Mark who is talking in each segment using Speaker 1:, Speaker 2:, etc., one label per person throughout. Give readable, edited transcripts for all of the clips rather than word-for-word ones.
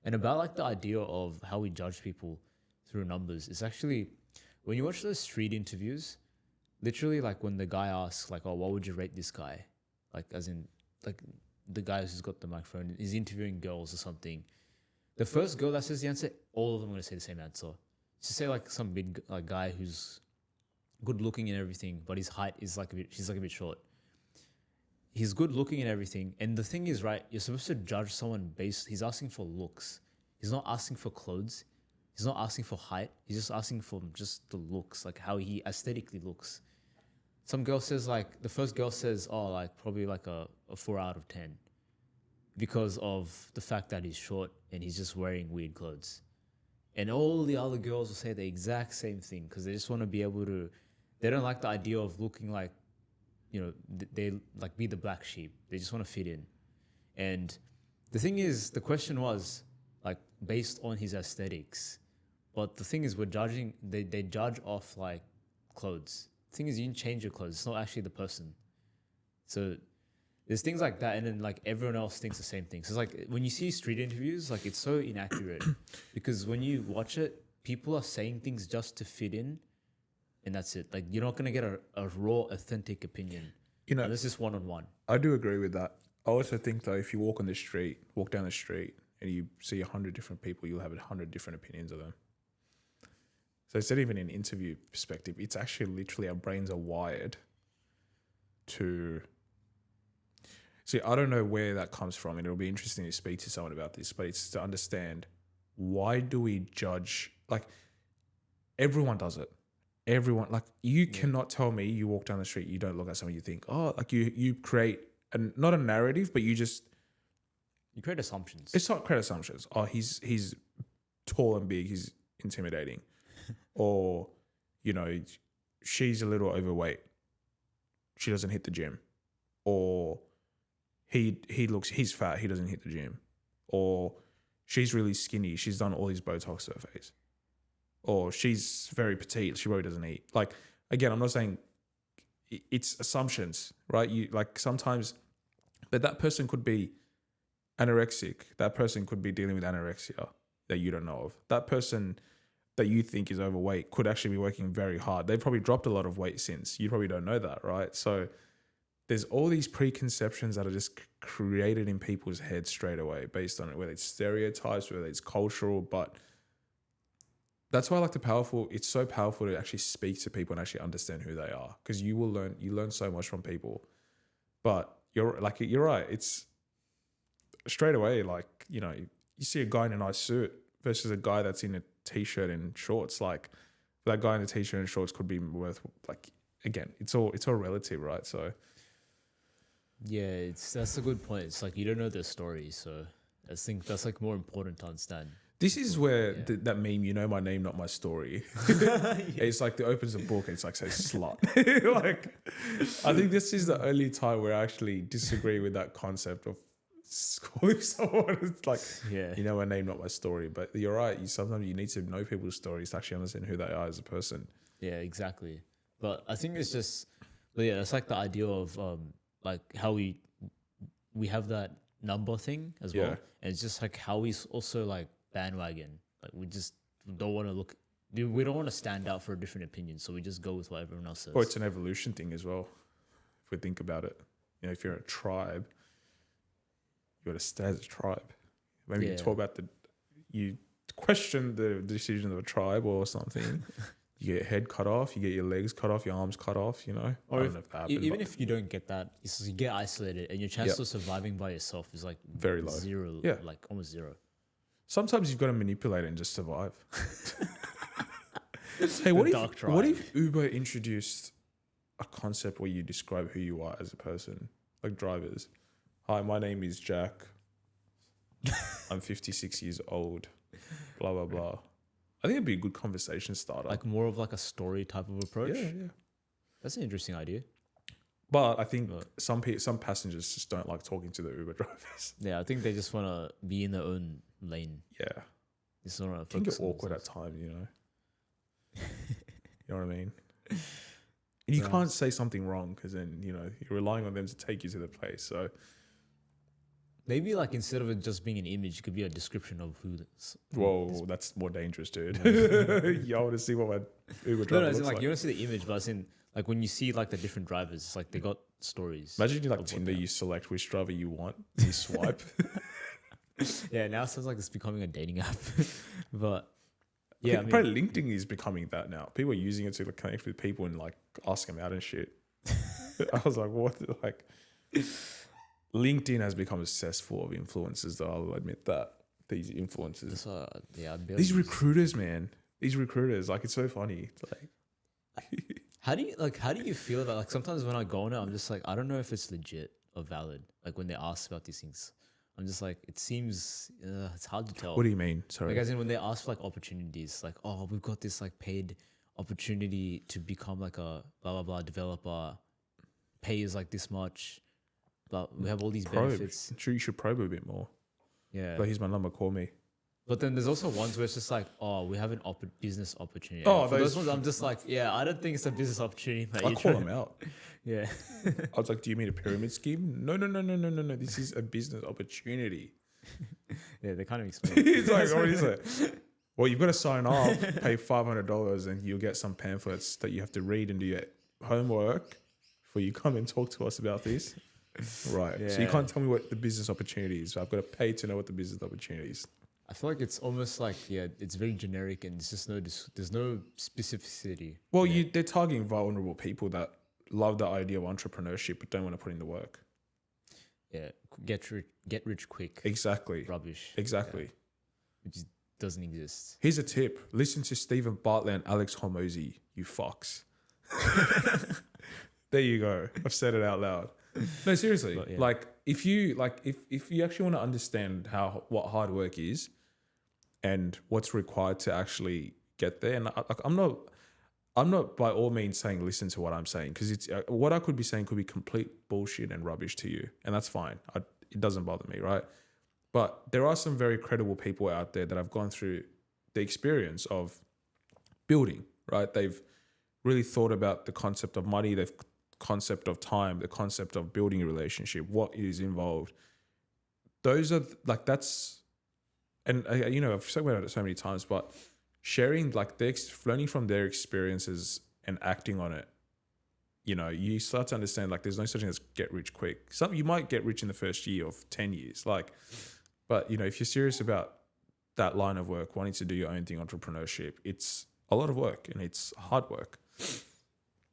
Speaker 1: And about like the idea of how we judge people through numbers, it's actually when you watch those street interviews, literally like when the guy asks like, "Oh, what would you rate this guy?" Like as in like the guy who's got the microphone is interviewing girls or something. The first girl that says the answer, all of them are gonna say the same answer. Just say like some big like guy who's good looking and everything, but his height is like he's like a bit short. He's good looking and everything. And the thing is, right, you're supposed to judge someone based, he's asking for looks. He's not asking for clothes. He's not asking for height. He's just asking for just the looks, like how he aesthetically looks. Some girl says like, the first girl says, oh, like probably like a 4 out of 10 because of the fact that he's short and he's just wearing weird clothes. And all the other girls will say the exact same thing because they just want to be able to, they don't like the idea of looking like, you know, they like be the black sheep. They just want to fit in. And the thing is, the question was like based on his aesthetics. But the thing is, we're judging, they judge off like clothes. The thing is, you can change your clothes. It's not actually the person. So there's things like that. And then like everyone else thinks the same thing. So it's like when you see street interviews, like it's so inaccurate because when you watch it, people are saying things just to fit in. And that's it. Like you're not going to get a raw, authentic opinion. You know, this is one-on-one.
Speaker 2: I do agree with that. I also think though, if you walk down the street and you see 100 different people, you'll have 100 different opinions of them. So it's not even an interview perspective. It's actually literally our brains are wired to... See, I don't know where that comes from, and it'll be interesting to speak to someone about this, but it's to understand why do we judge... Like, everyone does it. Everyone, like, you cannot tell me you walk down the street, you don't look at someone, you think, oh, like you create, not a narrative, but you
Speaker 1: create assumptions.
Speaker 2: It's not create assumptions. Oh, he's tall and big, he's intimidating. Or, you know, she's a little overweight, she doesn't hit the gym. Or he's fat, he doesn't hit the gym. Or she's really skinny, she's done all these Botox to her face. Or she's very petite, she probably doesn't eat. Like, again, I'm not saying it's assumptions, right? You like sometimes, but that person could be anorexic. That person could be dealing with anorexia that you don't know of. That person that you think is overweight could actually be working very hard. They've probably dropped a lot of weight since. You probably don't know that, right? So there's all these preconceptions that are just created in people's heads straight away based on it, whether it's stereotypes, whether it's cultural, but that's why I like it's so powerful to actually speak to people and actually understand who they are, because you learn so much from people. But you're right. It's straight away, like, you know, you see a guy in a nice suit versus a guy that's in a t-shirt and shorts. Like that guy in a t-shirt and shorts could be worth, like, again, it's all relative, right? So
Speaker 1: yeah, that's a good point. It's like you don't know their story, so I think that's like more important to understand.
Speaker 2: this is where that meme, you know my name, not my story. It's like it opens a book and it's like, say, slut. Like, I think this is the only time where I actually disagree with that concept of calling someone. It's like, you know my name, not my story. But you're right. Sometimes you need to know people's stories to actually understand who they are as a person.
Speaker 1: Yeah, exactly. But I think it's just, it's like the idea of like how we have that number thing as well. And it's just like how we also like bandwagon. Like we just don't want to we don't want to stand out for a different opinion. So we just go with what everyone else says.
Speaker 2: Or it's an evolution thing as well. If we think about it, you know, if you're a tribe, you got to stay as a tribe. Maybe you talk about you question the decision of a tribe or something. You get your head cut off, you get your legs cut off, your arms cut off, you know.
Speaker 1: Or if you don't get that, you get isolated and your chance of surviving by yourself is like
Speaker 2: very low.
Speaker 1: Zero, like almost zero.
Speaker 2: Sometimes you've got to manipulate it and just survive. Hey, what if Uber introduced a concept where you describe who you are as a person, like drivers? Hi, my name is Jack. I'm 56 years old. Blah, blah, blah. I think it'd be a good conversation starter.
Speaker 1: Like more of like a story type of approach.
Speaker 2: Yeah.
Speaker 1: That's an interesting idea.
Speaker 2: But I think some passengers just don't like talking to the Uber drivers.
Speaker 1: Yeah, I think they just want to be in their own lane.
Speaker 2: Yeah.
Speaker 1: Just want to
Speaker 2: it can get awkward at times, you know. You know what I mean? And you can't say something wrong because then, you know, you're relying on them to take you to the place. So
Speaker 1: maybe like instead of it just being an image, it could be a description of who this.
Speaker 2: Whoa, that's more dangerous, dude. You want to see what my Uber
Speaker 1: No,
Speaker 2: driver
Speaker 1: no, as in
Speaker 2: looks
Speaker 1: like
Speaker 2: like.
Speaker 1: you don't see the image, but as in like when you see like the different drivers, it's like they got stories.
Speaker 2: Imagine you like
Speaker 1: of what
Speaker 2: Tinder,
Speaker 1: they are.
Speaker 2: you select which driver you want, you swipe.
Speaker 1: Yeah, now it sounds like it's becoming a dating app, but yeah, I mean,
Speaker 2: Probably LinkedIn is becoming that now. People are using it to like, connect with people and like ask them out and shit. I was like, what? Like, LinkedIn has become a cesspool of influencers, though. I'll admit that. These influencers.
Speaker 1: that's yeah, I'd barely
Speaker 2: These
Speaker 1: use it.
Speaker 2: recruiters, man. These recruiters, like, it's so funny. It's like,
Speaker 1: How do you feel about like sometimes when I go on it, I'm just like I don't know if it's legit or valid. Like when they ask about these things, I'm just like it seems it's hard to tell.
Speaker 2: what do you mean? Sorry.
Speaker 1: Like as in when they ask for like opportunities, like oh we've got this like paid opportunity to become like a blah blah blah developer, pay is like this much, but we have all these
Speaker 2: Probe.
Speaker 1: benefits.
Speaker 2: I'm sure you should probe a bit more.
Speaker 1: Yeah,
Speaker 2: Like, here's my number, call me.
Speaker 1: but then there's also ones where it's just like oh we have an business opportunity.
Speaker 2: Oh,
Speaker 1: And for those
Speaker 2: those-
Speaker 1: ones I'm just like yeah I don't think it's a business opportunity. Mate.
Speaker 2: I
Speaker 1: You're
Speaker 2: call
Speaker 1: trying-
Speaker 2: them out.
Speaker 1: Yeah.
Speaker 2: I was like, do you mean a pyramid scheme? No. This is a business opportunity.
Speaker 1: Yeah, they kind of explain.
Speaker 2: He's like, what is it? Well, you've got to sign off, pay $500, and you'll get some pamphlets that you have to read and do your homework before you come and talk to us about this. Right. So you
Speaker 1: Yeah.
Speaker 2: can't tell me what the business opportunity is. I've got to pay to know what the business opportunity is.
Speaker 1: I feel like it's almost like yeah, it's very generic and it's just there's no specificity.
Speaker 2: Well, they're targeting vulnerable people that love the idea of entrepreneurship but don't want to put in the work.
Speaker 1: Yeah, get rich quick.
Speaker 2: Exactly.
Speaker 1: Rubbish.
Speaker 2: Exactly.
Speaker 1: Which doesn't exist.
Speaker 2: Here's a tip. Listen to Stephen Bartlett and Alex Hormozy, you fucks. There you go. I've said it out loud. No, seriously.
Speaker 1: But, yeah.
Speaker 2: Like if you actually want to understand what hard work is and what's required to actually get there, and I'm not by all means saying listen to what I'm saying, because it's what I could be saying could be complete bullshit and rubbish to you, and that's fine. It doesn't bother me, right? But there are some very credible people out there that have gone through the experience of building, right? They've really thought about the concept of money, the concept of time, the concept of building a relationship, what is involved. Those are like, that's, and I've spoken about it so many times, but sharing like learning from their experiences and acting on it, you start to understand like there's no such thing as get rich quick. You might get rich in the first year of 10 years, but if you're serious about that line of work, wanting to do your own thing, entrepreneurship, it's a lot of work and it's hard work.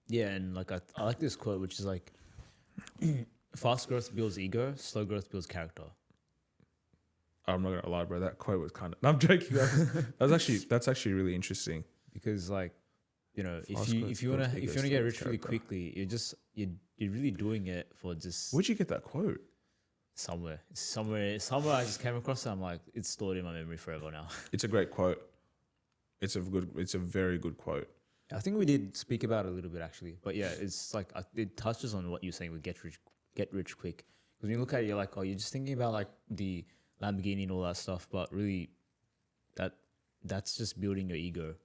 Speaker 1: Yeah, and like I like this quote, which is like, fast growth builds ego, slow growth builds character.
Speaker 2: I'm not gonna lie, bro. That quote was kind of. No, I'm joking. That's actually really interesting.
Speaker 1: Because like,
Speaker 2: Fast growth
Speaker 1: if you wanna
Speaker 2: builds ego,
Speaker 1: get
Speaker 2: slow
Speaker 1: rich really
Speaker 2: character.
Speaker 1: quickly, you're really doing it for just
Speaker 2: Where'd you get that quote?
Speaker 1: somewhere. I just came across it. I'm like, it's stored in my memory forever now.
Speaker 2: It's a great quote. It's a very good quote.
Speaker 1: I think we did speak about it a little bit actually, but yeah, it's like it touches on what you're saying with get rich quick. Because when you look at it, you're like, oh, you're just thinking about like the Lamborghini and all that stuff, but really, that's just building your ego.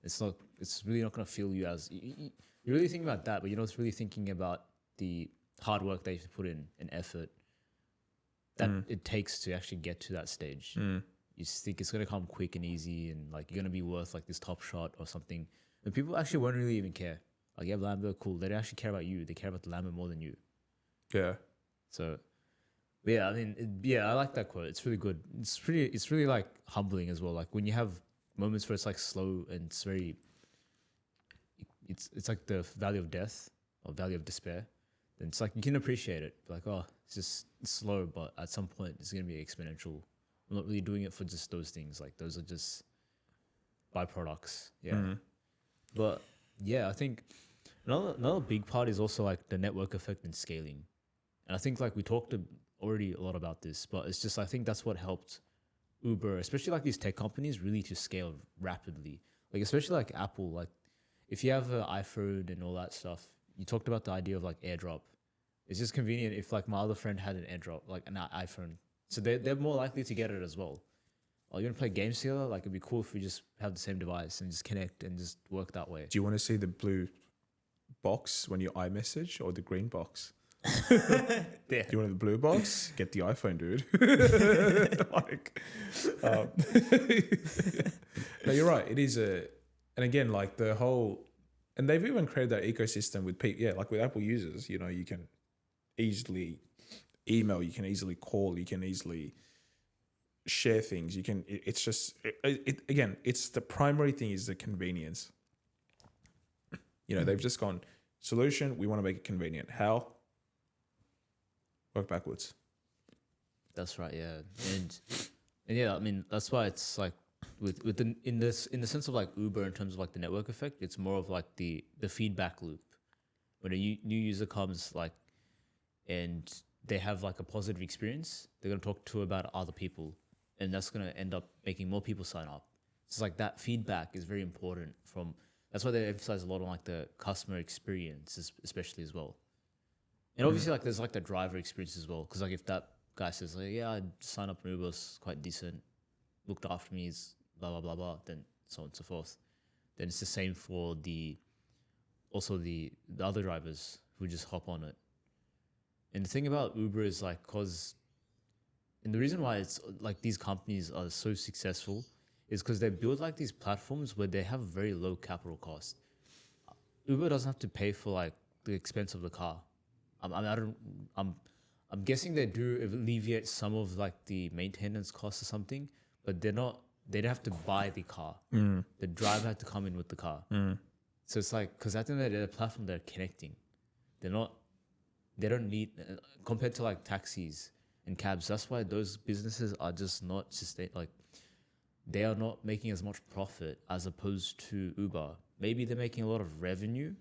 Speaker 1: It's really not gonna feel you as you're really thinking about that, but you're not really thinking about the hard work that you put in and effort that it takes to actually get to that stage. You just think it's gonna come quick and easy, and like you're gonna be worth like this top shot or something. And people actually won't really even care. Like you have Lambo, cool. They don't actually care about you. They care about the Lambo more than you.
Speaker 2: Yeah.
Speaker 1: So, but yeah, I mean, I like that quote. It's really good. It's really like humbling as well. Like when you have moments where it's like slow and it's very, it's like the valley of death or valley of despair. Then it's like you can appreciate it. Like, oh, it's slow, but at some point it's gonna be exponential. I'm not really doing it for just those things. Like those are just byproducts. Yeah. But yeah, I think another big part is also like the network effect and scaling. And I think like we talked already a lot about this, but it's just I think that's what helped Uber, especially like these tech companies, really to scale rapidly. Like especially like Apple, like if you have an iPhone and all that stuff, you talked about the idea of like AirDrop. It's just convenient if like my other friend had an AirDrop, like an iPhone, so they're more likely to get it as well. Oh, you want to play games together? Like it'd be cool if we just have the same device and just connect and just work that way.
Speaker 2: Do you want to see the blue box when you iMessage or the green box?
Speaker 1: Yeah.
Speaker 2: You wanted the blue box? Get the iPhone, dude. Like, no, you're right. It is and again, like the whole, and they've even created that ecosystem with people. Yeah, like with Apple users, you can easily email, you can easily call, you can easily share things. It's just, again, it's the primary thing is the convenience. They've just gone, solution, we want to make it convenient. How? Work backwards.
Speaker 1: That's right, yeah. And yeah, I mean that's why it's like with the in the sense of like Uber in terms of like the network effect, it's more of like the feedback loop. When a new user comes like and they have like a positive experience, they're gonna talk to about other people, and that's gonna end up making more people sign up. It's like that feedback is very important. That's why they emphasize a lot on like the customer experience, especially as well. And obviously, like there's like the driver experience as well, because like if that guy says like, yeah, I signed up for Uber, it's quite decent, looked after me, is blah blah blah blah, then so on and so forth. Then it's the same for the other drivers who just hop on it. And the thing about Uber is like, and the reason why it's like these companies are so successful is because they build like these platforms where they have very low capital cost. Uber doesn't have to pay for like the expense of the car. I'm guessing they do alleviate some of like the maintenance costs or something, but they don't have to buy the car. The driver had to come in with the car. So it's like, because at the end of the day, the platform they're connecting, they don't need, compared to like taxis and cabs, that's why those businesses are just not they are not making as much profit as opposed to Uber. Maybe they're making a lot of revenue,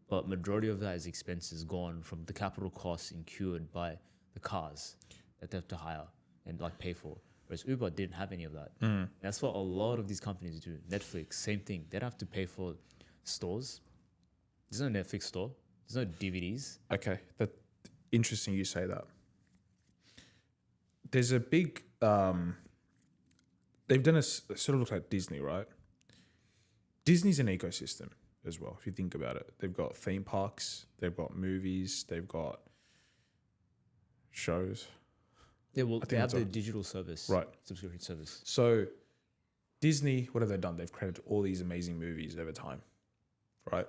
Speaker 1: but majority of that is expenses gone from the capital costs incurred by the cars that they have to hire and like pay for. Whereas Uber didn't have any of that. That's what a lot of these companies do. Netflix, same thing. They don't have to pay for stores. There's no Netflix store. There's no DVDs.
Speaker 2: Okay, that's interesting you say that. There's a big, they've done sort of looks like Disney, right? Disney's an ecosystem as well, if you think about it. They've got theme parks, they've got movies, they've got shows.
Speaker 1: Yeah, well, they have the digital service,
Speaker 2: right?
Speaker 1: Subscription service.
Speaker 2: So Disney, what have they done? They've created all these amazing movies over time, right?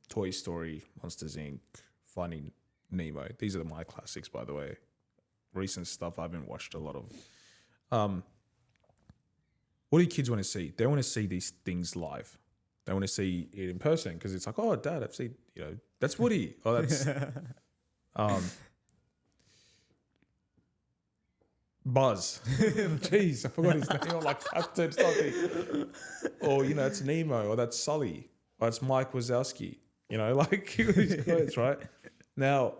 Speaker 2: Toy Story, Monsters Inc., Finding Nemo. These are my classics, by the way. Recent stuff I haven't watched a lot of. What do kids want to see? They want to see these things live. They want to see it in person because it's like, oh, Dad, I've seen, that's Woody. Oh, that's Buzz. Jeez, I forgot his name. Like Captain something. Or, it's Nemo, or that's Sully, or it's Mike Wazowski. Like these quotes, right? Now,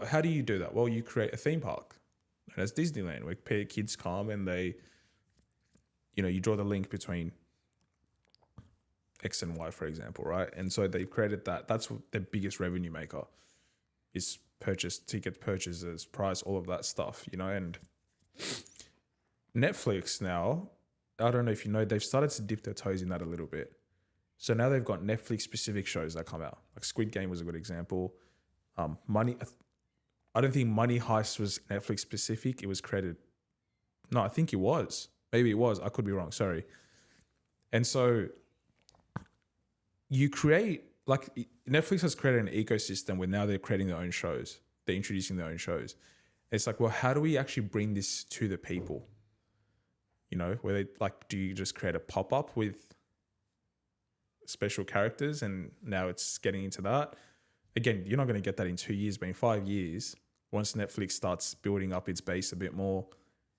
Speaker 2: how do you do that? Well, you create a theme park. And that's Disneyland, where kids come and they, you draw the link between X and Y, for example, right? And so they've created that. That's their biggest revenue maker is ticket purchases, price, all of that stuff, and Netflix now, I don't know if you know, they've started to dip their toes in that a little bit. So now they've got Netflix specific shows that come out. Like Squid Game was a good example. I don't think Money Heist was Netflix specific. It was created. No, I think it was. Maybe it was. I could be wrong. Sorry. And so you create, like Netflix has created an ecosystem where now they're creating their own shows. They're introducing their own shows. It's like, well, how do we actually bring this to the people? Where they do you just create a pop-up with special characters and now it's getting into that? Again, you're not going to get that in 2 years, but in 5 years, once Netflix starts building up its base a bit more,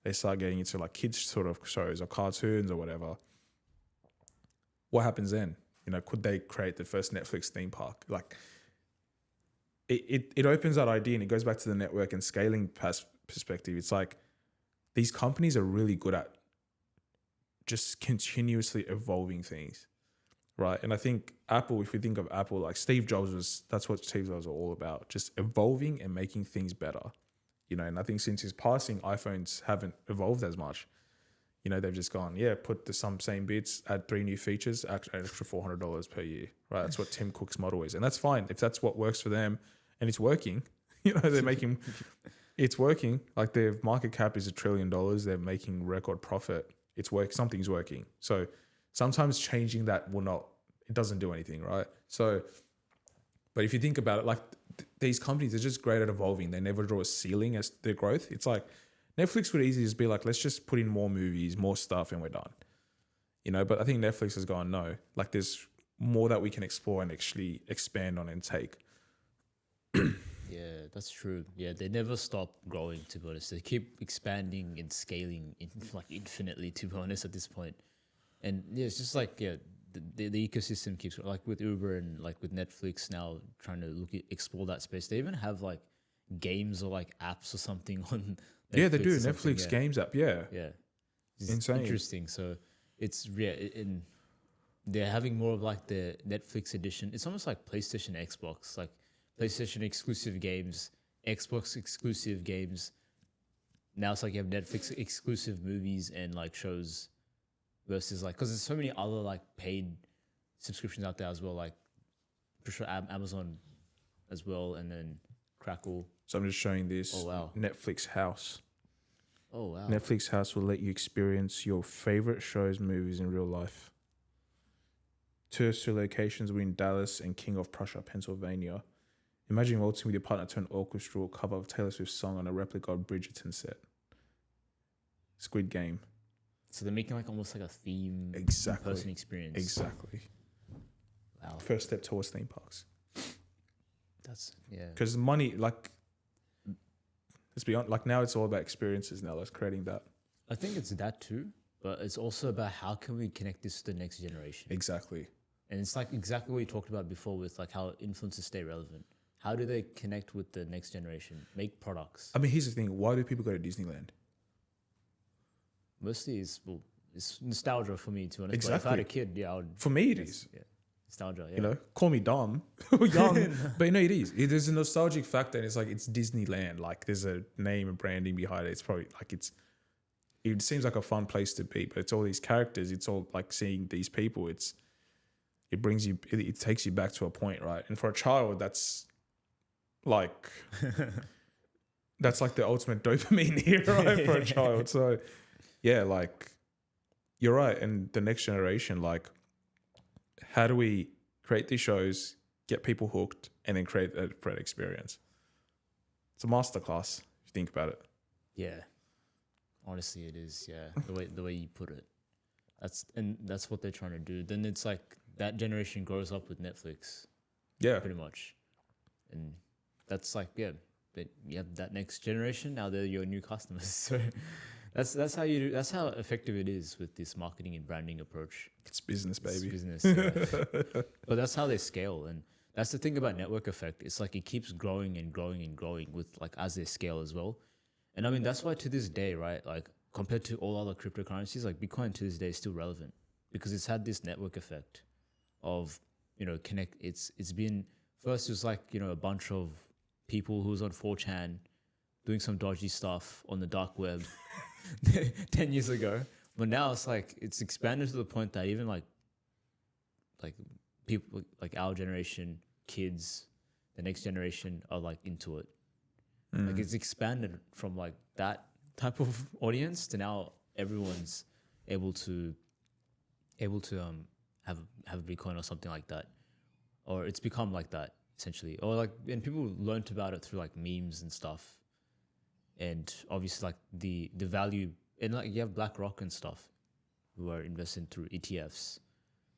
Speaker 2: they start getting into like kids sort of shows or cartoons or whatever. What happens then? Could they create the first Netflix theme park? Like it opens that idea, and it goes back to the network and scaling perspective. It's like these companies are really good at just continuously evolving things. Right. And I think Apple, if we think of Apple, like that's what Steve Jobs was all about, just evolving and making things better. And I think since his passing, iPhones haven't evolved as much. You know, they've just gone, yeah, put the some same bits, add 3 new features, an extra $400 per year, right? That's what Tim Cook's model is. And that's fine. If that's what works for them and it's working, you know, they're making, it's working. Like their market cap is $1 trillion. They're making record profit. It's work. Something's working. So sometimes changing that will not, it doesn't do anything, right? So, but if you think about it, like these companies are just great at evolving. They never draw a ceiling as their growth. It's like, Netflix would easily just be like, let's just put in more movies, more stuff, and we're done. You know, but I think Netflix has gone, no, like there's more that we can explore and actually expand on and take.
Speaker 1: Yeah, that's true. Yeah, they never stop growing, to be honest. They keep expanding and scaling like infinitely, to be honest, at this point. And yeah, it's just like, yeah, the ecosystem keeps, like with Uber and like with Netflix now trying to explore that space. They even have like games or like apps or something on Netflix.
Speaker 2: Yeah, they do.
Speaker 1: Or something,
Speaker 2: Netflix
Speaker 1: yeah.
Speaker 2: games app. Yeah.
Speaker 1: Yeah. It's
Speaker 2: Insane.
Speaker 1: interesting. So it's, yeah, and they're having more of like the Netflix edition. It's almost like PlayStation, Xbox, like PlayStation exclusive games, Xbox exclusive games. Now it's like you have Netflix exclusive movies and like shows versus like, because there's so many other like paid subscriptions out there as well, like for sure Amazon as well, and then Crackle.
Speaker 2: So I'm just showing this.
Speaker 1: Oh, wow.
Speaker 2: Netflix House.
Speaker 1: Oh, wow.
Speaker 2: Netflix House will let you experience your favorite shows, movies in real life. Tours to locations were in Dallas and King of Prussia, Pennsylvania. Imagine waltzing with your partner to an orchestral cover of Taylor Swift's song on a replica of Bridgerton set. Squid Game.
Speaker 1: So they're making like almost like a theme
Speaker 2: Exactly.
Speaker 1: person experience.
Speaker 2: Exactly.
Speaker 1: Wow.
Speaker 2: First step towards theme parks.
Speaker 1: That's, yeah.
Speaker 2: Because money, like, let's be honest, like now it's all about experiences now. Let's creating that.
Speaker 1: I think it's that too, but it's also about how can we connect this to the next generation.
Speaker 2: Exactly.
Speaker 1: And it's like exactly what you talked about before with like how influencers stay relevant. How do they connect with the next generation? Make products.
Speaker 2: I mean, here's the thing. Why do people go to Disneyland?
Speaker 1: Mostly it's nostalgia for me, to be honest.
Speaker 2: Exactly.
Speaker 1: But if I had a kid, yeah, I would.
Speaker 2: For me, it is.
Speaker 1: Yeah. Nostalgia, yeah.
Speaker 2: You know, call me dumb or young, but you know, it is. There's a nostalgic factor, and it's like it's Disneyland. Like there's a name and branding behind it. It's probably like it seems like a fun place to be, but it's all these characters. It's all like seeing these people. It brings you, it takes you back to a point, right? And for a child, that's like the ultimate dopamine here, right? For a child. So yeah, like you're right. And the next generation, like, how do we create these shows, get people hooked, and then create a great experience? It's a masterclass if you think about it.
Speaker 1: Yeah. Honestly, it is. Yeah. The way you put it. That's what they're trying to do. Then it's like that generation grows up with Netflix.
Speaker 2: Yeah.
Speaker 1: Pretty much. And that's like, yeah, but you have that next generation. Now they're your new customers. So that's how you do. That's how effective it is with this marketing and branding approach.
Speaker 2: It's business, baby.
Speaker 1: It's business. Yeah. But that's how they scale. And that's the thing about network effect. It's like it keeps growing and growing and growing with like as they scale as well. And I mean, that's why to this day, right? Like compared to all other cryptocurrencies, like Bitcoin to this day is still relevant because it's had this network effect of, you know, connect. It's been first it was like, you know, a bunch of people who was on 4chan doing some dodgy stuff on the dark web 10 years ago. But now it's like it's expanded to the point that even like people like our generation, kids, the next generation are like into it. Like it's expanded from like that type of audience to now everyone's able to have a Bitcoin or something like that, or it's become like that essentially, or like, and people learned about it through like memes and stuff, and obviously like the value, and like you have BlackRock and stuff who are investing through ETFs,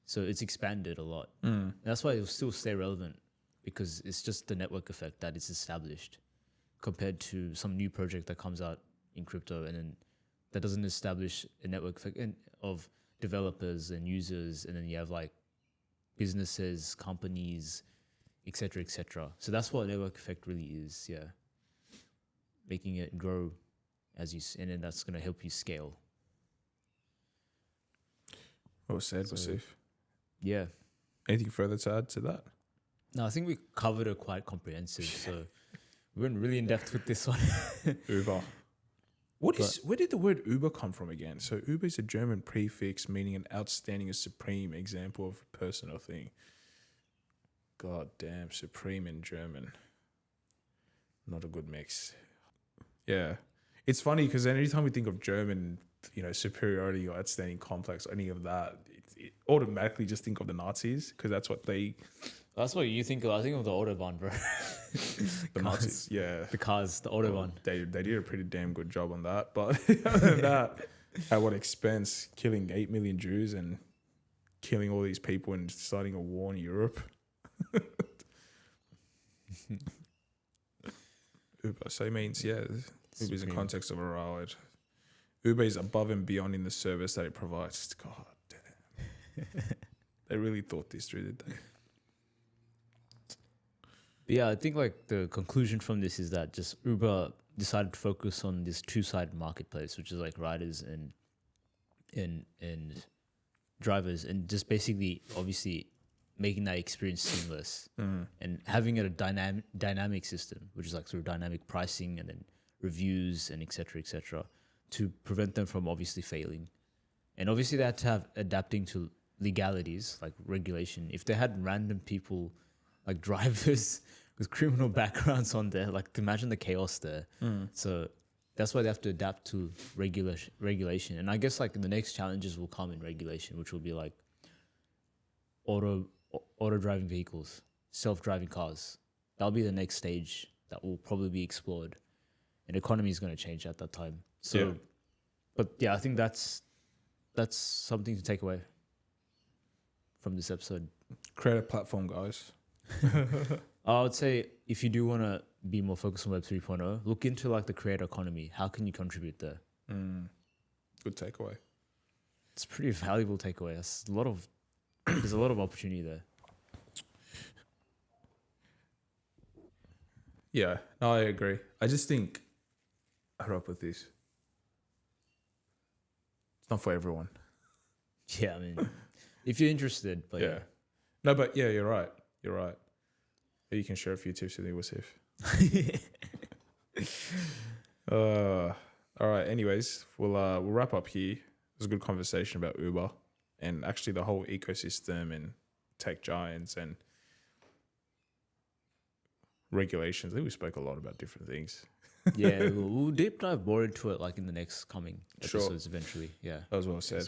Speaker 1: so it's expanded a lot. And that's why it will still stay relevant because it's just the network effect that it's established compared to some new project that comes out in crypto and then that doesn't establish a network effect of developers and users, and then you have like businesses, companies, etc., etc. So that's what network effect really is. Yeah, making it grow as you, and then that's going to help you scale.
Speaker 2: Well said,
Speaker 1: So,
Speaker 2: Wasif.
Speaker 1: Yeah.
Speaker 2: Anything further to add to that?
Speaker 1: No, I think we covered it quite comprehensive. So we went really in depth with this one.
Speaker 2: Uber. Where did the word Uber come from again? So Uber is a German prefix meaning an outstanding or supreme example of a person or thing. God damn, supreme in German. Not a good mix. Yeah. It's funny because anytime we think of German, superiority or outstanding, complex, any of that, it automatically just think of the Nazis because that's what they...
Speaker 1: That's what you think of. I think of the Autobahn, bro.
Speaker 2: The Nazis, yeah.
Speaker 1: The cars, the Autobahn.
Speaker 2: They did a pretty damn good job on that. But other than that, at what expense? Killing 8 million Jews and killing all these people and starting a war in Europe. Uber. So it means, yeah, Uber is in context of a ride. Uber is above and beyond in the service that it provides. God damn. They really thought this through, did they?
Speaker 1: Yeah, I think like the conclusion from this is that just Uber decided to focus on this two-sided marketplace, which is like riders and drivers, and just basically obviously making that experience seamless and having it a dynamic system, which is like through dynamic pricing and then reviews and et cetera, to prevent them from obviously failing. And obviously they had to have adapting to legalities like regulation. If they had random people like drivers with criminal backgrounds on there, like imagine the chaos there. So that's why they have to adapt to regulation. And I guess like the next challenges will come in regulation, which will be like auto driving vehicles, self-driving cars. That'll be the next stage that will probably be explored, and the economy is going to change at that time. So, yeah. But yeah, I think that's something to take away from this episode.
Speaker 2: Create a platform, guys.
Speaker 1: I would say if you do want to be more focused on Web 3.0, look into like the creator economy. How can you contribute there?
Speaker 2: Good takeaway.
Speaker 1: It's a pretty valuable takeaway. There's a lot of opportunity there.
Speaker 2: Yeah, no, I agree. I just think, how do I put this? It's not for everyone.
Speaker 1: Yeah, I mean, if you're interested, but
Speaker 2: yeah. No, but yeah, you're right. You're right. You can share a few tips with me, Wasif. All right. Anyways, we'll wrap up here. It was a good conversation about Uber and actually the whole ecosystem and tech giants and regulations. I think we spoke a lot about different things.
Speaker 1: Yeah, we'll deep dive more into it like in the next coming episodes eventually. Yeah.
Speaker 2: That was well said.